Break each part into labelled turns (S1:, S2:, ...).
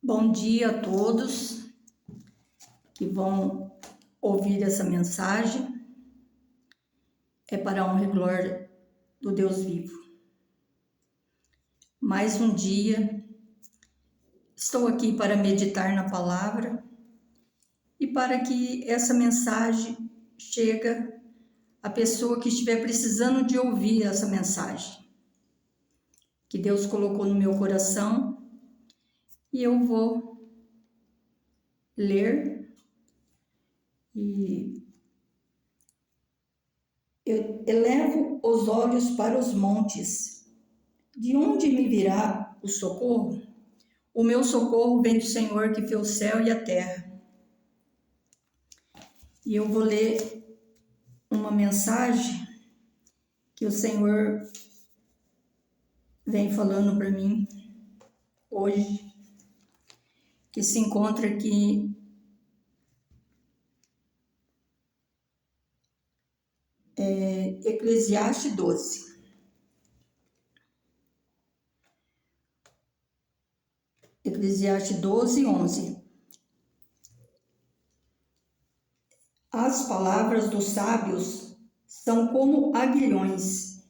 S1: Bom dia a todos que vão ouvir essa mensagem. É para a honra e glória do Deus vivo. Mais um dia, estou aqui para meditar na palavra e para que essa mensagem chegue à pessoa que estiver precisando de ouvir essa mensagem, que Deus colocou no meu coração, e eu vou ler e eu elevo os olhos para os montes. De onde me virá o socorro? O meu socorro vem do Senhor que fez o céu e a terra. E eu vou ler uma mensagem que o Senhor vem falando para mim hoje, que se encontra aqui Eclesiastes 12. Eclesiastes 12, 11. As palavras dos sábios são como aguilhões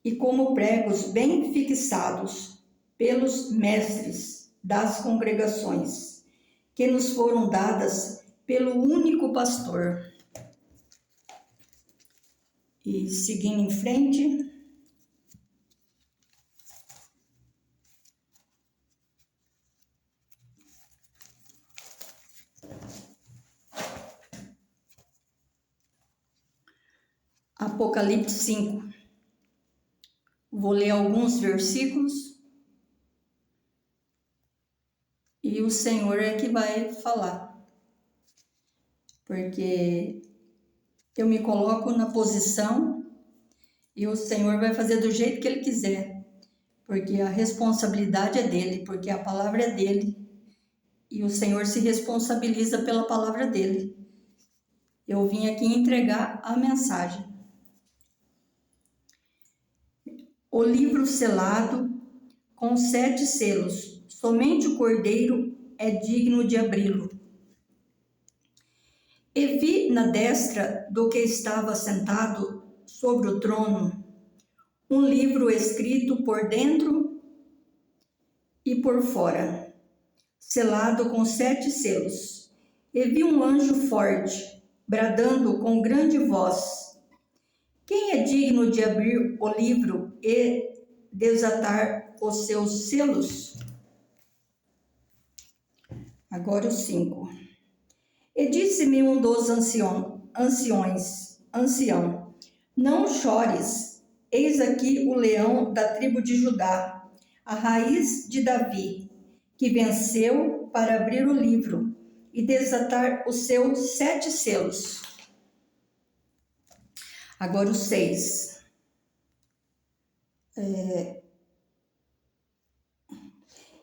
S1: e como pregos bem fixados pelos mestres das congregações, que nos foram dadas pelo único pastor. E seguindo em frente, Apocalipse 5. Vou ler alguns versículos e o Senhor é que vai falar, porque eu me coloco na posição e o Senhor vai fazer do jeito que Ele quiser, porque a responsabilidade é dEle, porque a palavra é dEle e o Senhor se responsabiliza pela palavra dEle. Eu vim aqui entregar a mensagem. O livro selado com 7 selos, somente o Cordeiro é digno de abri-lo. E vi na destra do que estava sentado sobre o trono um livro escrito por dentro e por fora, selado com 7 selos. E vi um anjo forte, bradando com grande voz: quem é digno de abrir o livro e desatar os seus selos? Agora o 5. E disse-me um dos ancião, não chores, eis aqui o leão da tribo de Judá, a raiz de Davi, que venceu para abrir o livro e desatar os seus 7 selos. Agora o 6.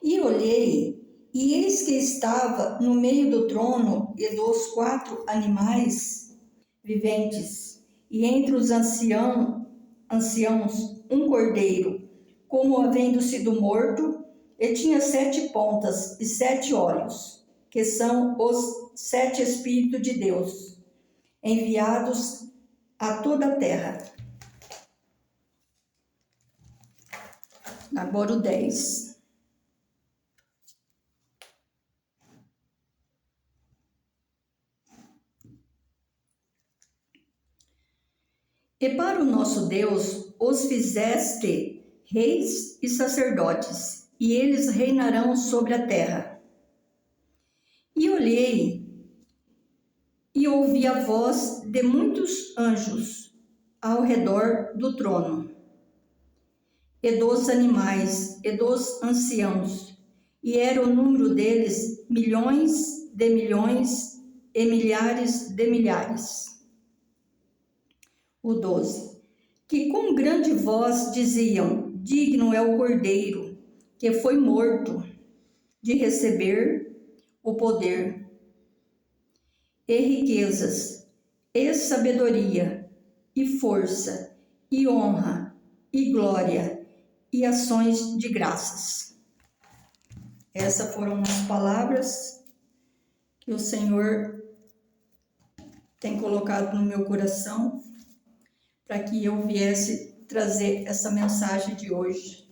S1: E olhei, e eis que estava no meio do trono e dos 4 animais viventes, e entre os anciãos um cordeiro, como havendo sido morto, e tinha 7 pontas e 7 olhos, que são os 7 Espíritos de Deus, enviados a toda a terra. Agora o 10. E para o nosso Deus os fizeste reis e sacerdotes, e eles reinarão sobre a terra. E olhei e ouvi a voz de muitos anjos ao redor do trono, e dos animais, e dos anciãos, e era o número deles milhões de milhões e milhares de milhares. O 12. Que com grande voz diziam: digno é o Cordeiro, que foi morto, de receber o poder, e riquezas, e sabedoria, e força, e honra, e glória, e ações de graças. Essas foram as palavras que o Senhor tem colocado no meu coração para que eu viesse trazer essa mensagem de hoje.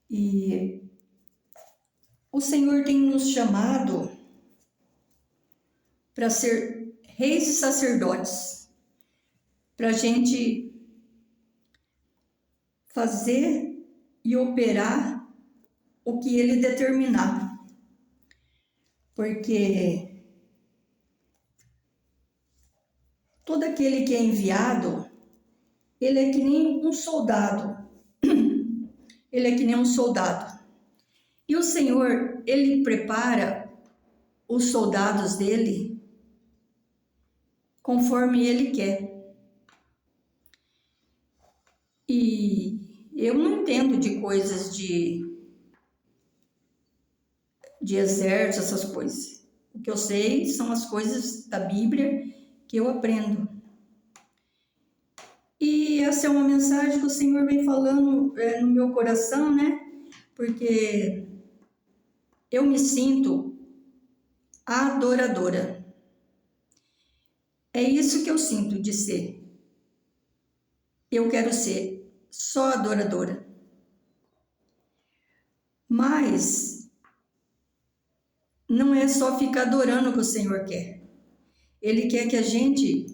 S1: E o Senhor tem nos chamado para ser reis e sacerdotes, para a gente fazer e operar o que Ele determinar. Porque todo aquele que é enviado, ele é que nem um soldado. Ele é que nem um soldado. E o Senhor, Ele prepara os soldados dele conforme Ele quer. E eu não entendo de coisas de exército, essas coisas. O que eu sei são as coisas da Bíblia que eu aprendo. E essa é uma mensagem que o Senhor vem falando no meu coração, né? Porque eu me sinto adoradora. É isso que eu sinto de ser. Eu quero ser só adoradora. Mas não é só ficar adorando o que o Senhor quer. Ele quer que a gente,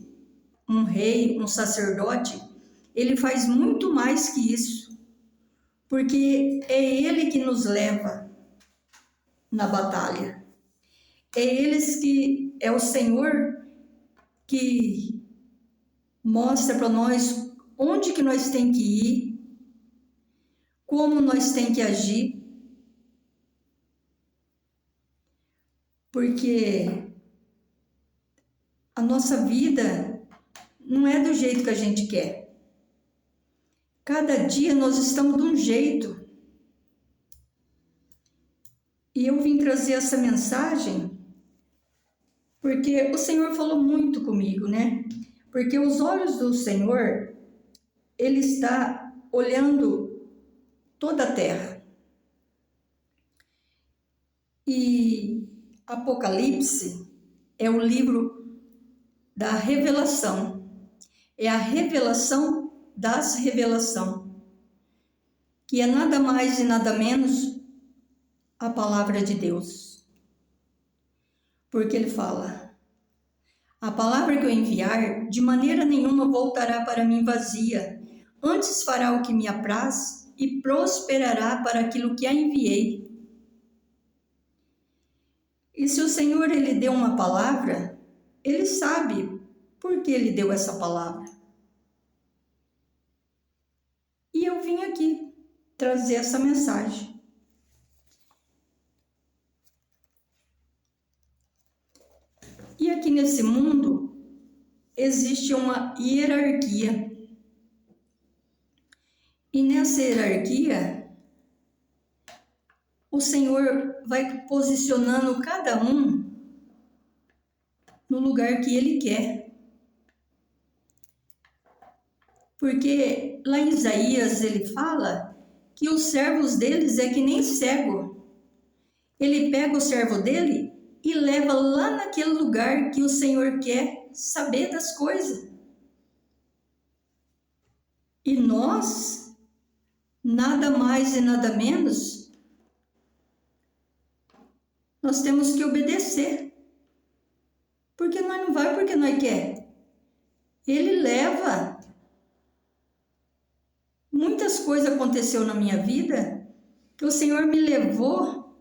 S1: um rei, um sacerdote, ele faz muito mais que isso. Porque é Ele que nos leva na batalha. É o Senhor que mostra para nós onde que nós tem que ir, como nós tem que agir. Porque a nossa vida não é do jeito que a gente quer. Cada dia nós estamos de um jeito. E eu vim trazer essa mensagem porque o Senhor falou muito comigo, né? Porque os olhos do Senhor, Ele está olhando toda a terra. E Apocalipse é o livro da revelação. É a revelação das revelações, que é nada mais e nada menos a palavra de Deus. Porque Ele fala: a palavra que eu enviar, de maneira nenhuma voltará para mim vazia, antes fará o que me apraz e prosperará para aquilo que a enviei. E se o Senhor, Ele deu uma palavra, Ele sabe por que Ele deu essa palavra. E eu vim aqui trazer essa mensagem. E aqui nesse mundo existe uma hierarquia. E nessa hierarquia, o Senhor vai posicionando cada um no lugar que Ele quer. Porque lá em Isaías ele fala que os servos deles é que nem cego. Ele pega o servo dele e leva lá naquele lugar que o Senhor quer saber das coisas. E nós, nada mais e nada menos, nós temos que obedecer. Porque nós não vai porque nós quer. Ele leva. Muitas coisas aconteceu na minha vida que o Senhor me levou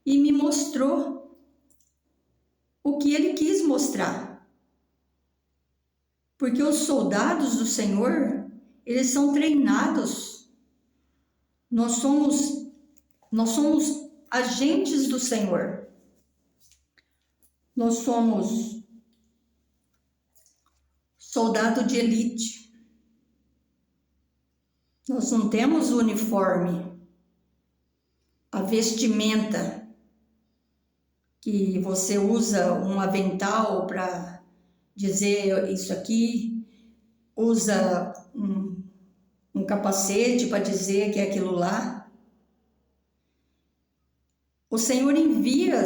S1: e me mostrou o que Ele quis mostrar. Porque os soldados do Senhor, eles são treinados. Nós somos agentes do Senhor. Nós somos soldado de elite. Nós não temos o uniforme, a vestimenta, que você usa um avental para dizer isso aqui, usa um capacete para dizer que é aquilo lá. O Senhor envia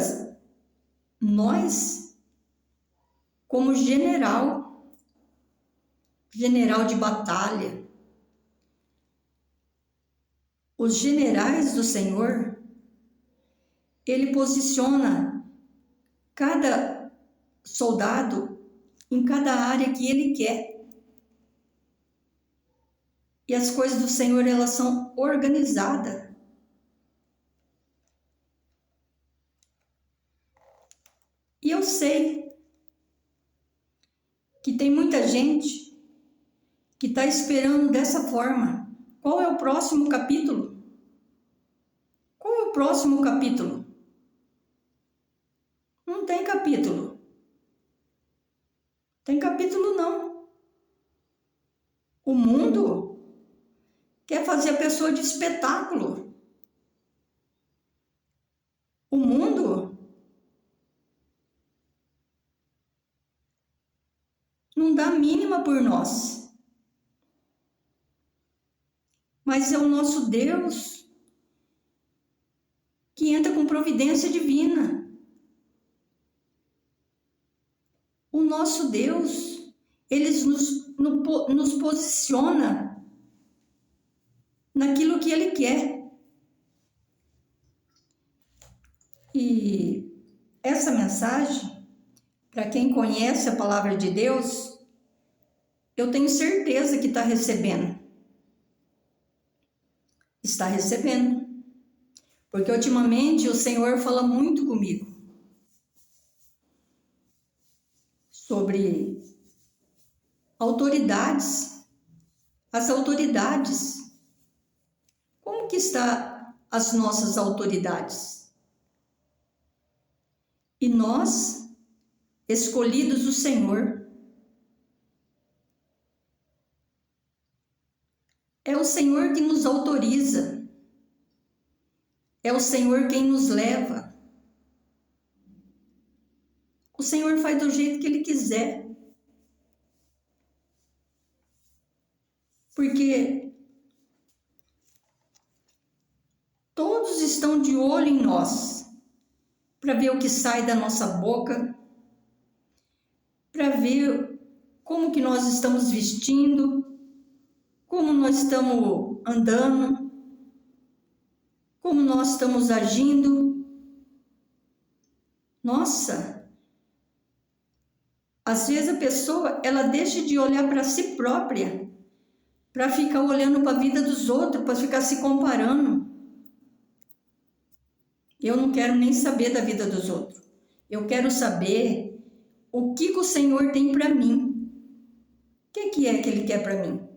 S1: nós como general de batalha. Os generais do Senhor, Ele posiciona cada soldado em cada área que Ele quer. E as coisas do Senhor, elas são organizadas. E eu sei que tem muita gente que está esperando dessa forma. Qual é o próximo capítulo? Qual é o próximo capítulo? Não tem capítulo. Tem capítulo não. O mundo quer fazer a pessoa de espetáculo. O mundo não dá a mínima por nós. Mas é o nosso Deus que entra com providência divina. O nosso Deus, Ele nos posiciona naquilo que Ele quer. E essa mensagem, para quem conhece a palavra de Deus, eu tenho certeza que está recebendo. Está recebendo. Porque ultimamente o Senhor fala muito comigo sobre autoridades. As autoridades. Como que está as nossas autoridades? E nós, escolhidos do Senhor, é o Senhor que nos autoriza. É o Senhor quem nos leva. O Senhor faz do jeito que Ele quiser. Porque todos estão de olho em nós, para ver o que sai da nossa boca, para ver como que nós estamos vestindo, como nós estamos andando, como nós estamos agindo. Nossa! Às vezes a pessoa, ela deixa de olhar para si própria, para ficar olhando para a vida dos outros, para ficar se comparando. Eu não quero nem saber da vida dos outros. Eu quero saber o que o Senhor tem para mim. O que é que Ele quer para mim?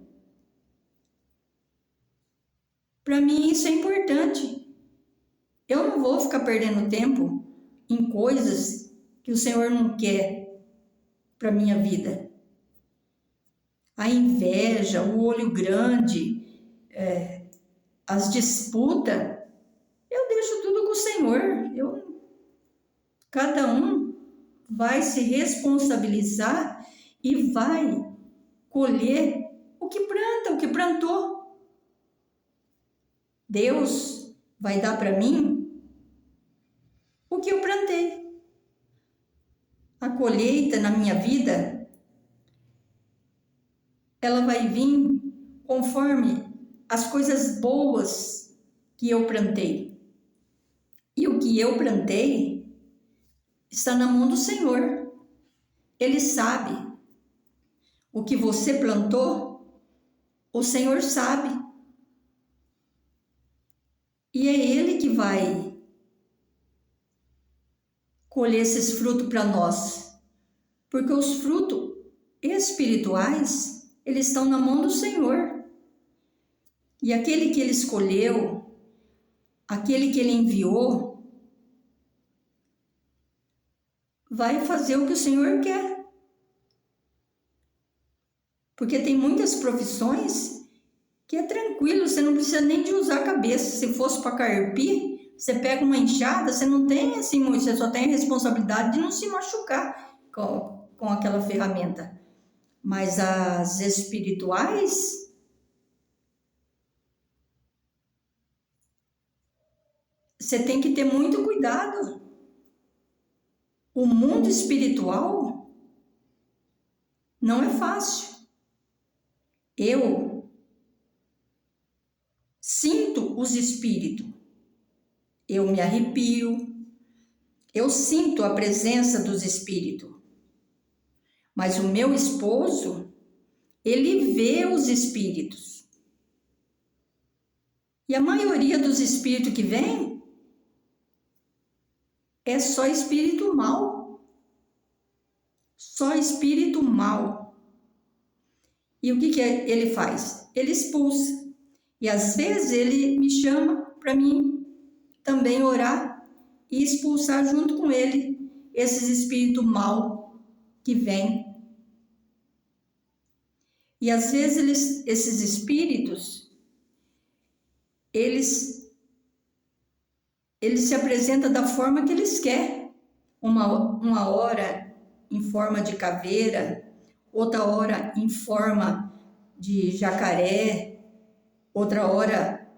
S1: Para mim isso é importante. Eu não vou ficar perdendo tempo em coisas que o Senhor não quer para minha vida. A inveja, o olho grande, as disputas, eu deixo tudo com o Senhor. Cada um vai se responsabilizar e vai colher o que planta, o que plantou. Deus vai dar para mim o que eu plantei. A colheita na minha vida, ela vai vir conforme as coisas boas que eu plantei. E o que eu plantei está na mão do Senhor. Ele sabe. O que você plantou, o Senhor sabe. E é Ele que vai colher esses frutos para nós. Porque os frutos espirituais, eles estão na mão do Senhor. E aquele que Ele escolheu, aquele que Ele enviou, vai fazer o que o Senhor quer. Porque tem muitas profissões que é tranquilo, você não precisa nem de usar a cabeça. Se fosse para carpir, você pega uma enxada, você não tem assim muito, você só tem a responsabilidade de não se machucar com aquela ferramenta. Mas as espirituais, você tem que ter muito cuidado. O mundo espiritual não é fácil. Eu sinto os espíritos, eu me arrepio, eu sinto a presença dos espíritos. Mas o meu esposo, ele vê os espíritos. E a maioria dos espíritos que vem é só espírito mau. Só espírito mau. E o que ele faz? Ele expulsa. E às vezes ele me chama para mim também orar e expulsar junto com ele esses espíritos maus que vêm. E às vezes esses espíritos, eles se apresentam da forma que eles querem. Uma hora em forma de caveira, outra hora em forma de jacaré, outra hora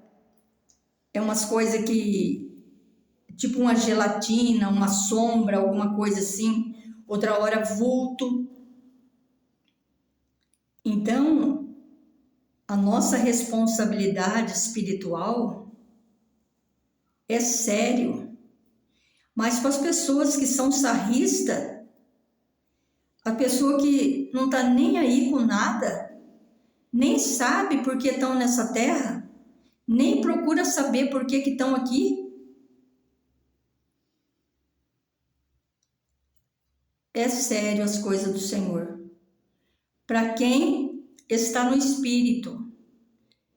S1: é umas coisas que, tipo uma gelatina, uma sombra, alguma coisa assim, outra hora vulto. Então, a nossa responsabilidade espiritual é sério. Mas para as pessoas que são sarristas, a pessoa que não está nem aí com nada, nem sabe por que estão nessa terra, nem procura saber por que estão aqui, é sério as coisas do Senhor. Para quem está no Espírito.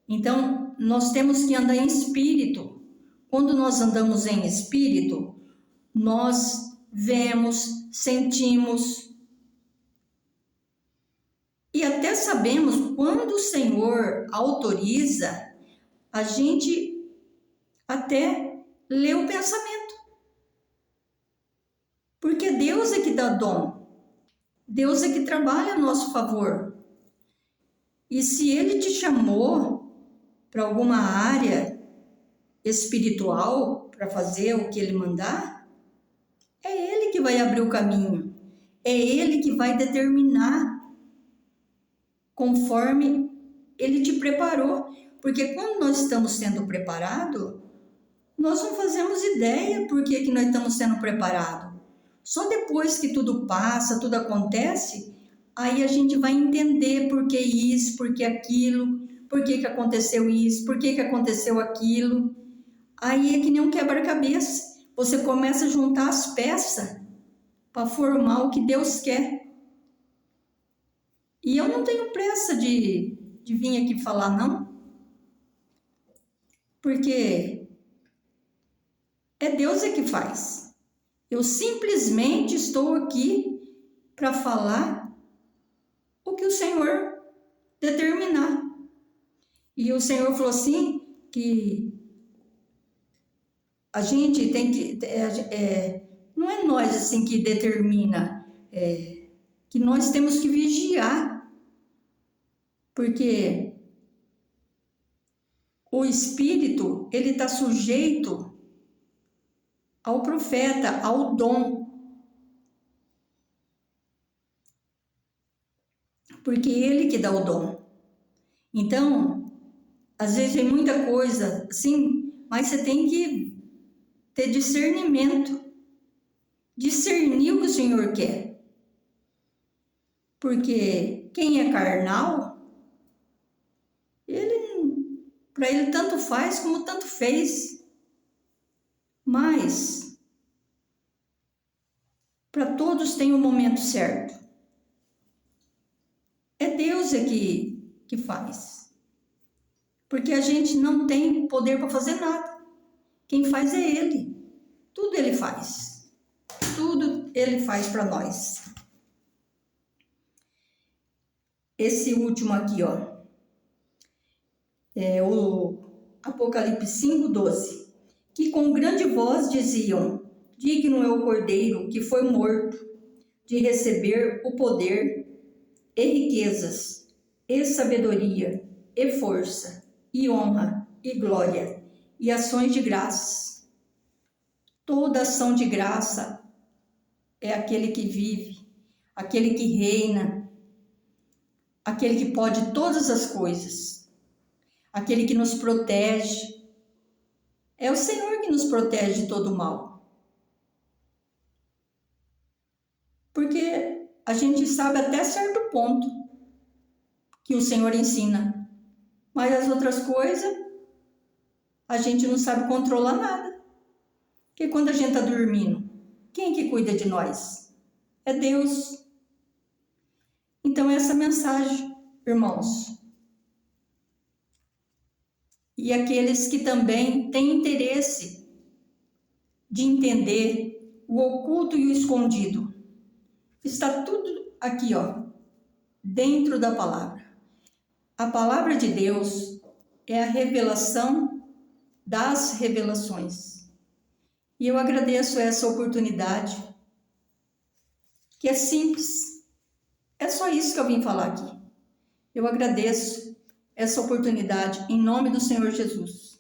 S1: Então, nós temos que andar em Espírito. Quando nós andamos em Espírito, nós vemos, sentimos e até sabemos quando o Senhor autoriza, a gente até lê o pensamento. Porque Deus é que dá dom. Deus é que trabalha a nosso favor. E se Ele te chamou para alguma área espiritual, para fazer o que Ele mandar, é Ele que vai abrir o caminho. É Ele que vai determinar conforme Ele te preparou. Porque quando nós estamos sendo preparados, nós não fazemos ideia por que nós estamos sendo preparados. Só depois que tudo passa, tudo acontece, aí a gente vai entender por que isso, por que aquilo, por que aconteceu isso, por que aconteceu aquilo. Aí é que nem um quebra-cabeça. Você começa a juntar as peças para formar o que Deus quer. E eu não tenho pressa de vir aqui falar, não. Porque é Deus que faz. Eu simplesmente estou aqui para falar o que o Senhor determinar. E o Senhor falou assim, que a gente tem que... não é nós assim que determina, que nós temos que vigiar. Porque o Espírito, ele está sujeito ao profeta, ao dom. Porque ele que dá o dom. Então, às vezes tem muita coisa, sim, mas você tem que ter discernimento. Discernir o que o Senhor quer. Porque quem é carnal, para ele tanto faz como tanto fez. Mas para todos tem o momento certo. É Deus que faz. Porque a gente não tem poder para fazer nada. Quem faz é Ele. Tudo Ele faz. Tudo Ele faz para nós. Esse último aqui, ó, é o Apocalipse 5:12. Que com grande voz diziam: digno é o Cordeiro que foi morto de receber o poder e riquezas, e sabedoria, e força, e honra, e glória, e ações de graças. Toda ação de graça é aquele que vive, aquele que reina, aquele que pode todas as coisas, aquele que nos protege. É o Senhor que nos protege de todo mal. Porque a gente sabe até certo ponto que o Senhor ensina, mas as outras coisas a gente não sabe controlar nada. Porque quando a gente está dormindo, quem é que cuida de nós? É Deus. Então essa mensagem, irmãos. E aqueles que também têm interesse de entender o oculto e o escondido. Está tudo aqui, ó, dentro da palavra. A palavra de Deus é a revelação das revelações. E eu agradeço essa oportunidade, que é simples. É só isso que eu vim falar aqui. Eu agradeço essa oportunidade em nome do Senhor Jesus.